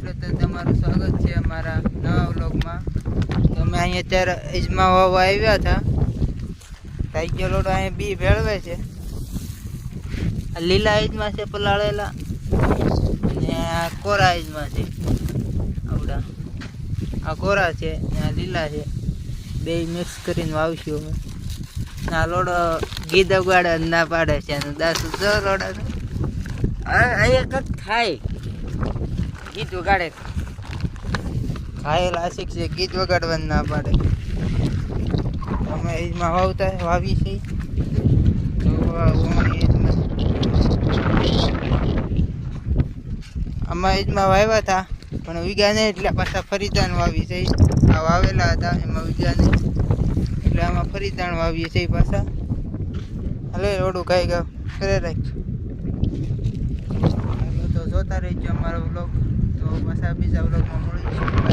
મિત્રો તો તમારું સ્વાગત છે અમારા નવા વ્લોગમાં. તો અમે અહીંયા અત્યારે ઈજમા વાવવા આવ્યા હતા. તાઈજો લોડો અહીંયા બી ભેળવે છે. આ લીલા ઈજમા છે પલાળેલા ને આ કોરા ઈજમા છે. આવડા આ કોરા છે ને આ લીલા છે, બે મિક્સ કરીને વાવશું અમે. આ લોડો ગીત ઉગાડે ના પાડે છે અને દાસુ જો લોડા અહીંયા કદ થાય ગીત વગાડે ખાયેલા આશિક છે, ગીત વગાડવાનું ના પાડે. અમે ઈજમાં વાવતા વાવી છે. તો આમાં ઈજમાં વાવ્યા હતા પણ વીઘા નહીં, એટલે પાછા ફરીદાન વાવી છે. આ વાવેલા હતા એમાં વીઘા નહીં, એટલે આમાં ફરીદાન વાવીએ છીએ પાછા. હલે રોડું ખાઈ ગયો કરે રાખ. તો જોતા રહેજો અમારો વ્લોગ. તો પાછા બીજા વ્લોગમાં મળીશું.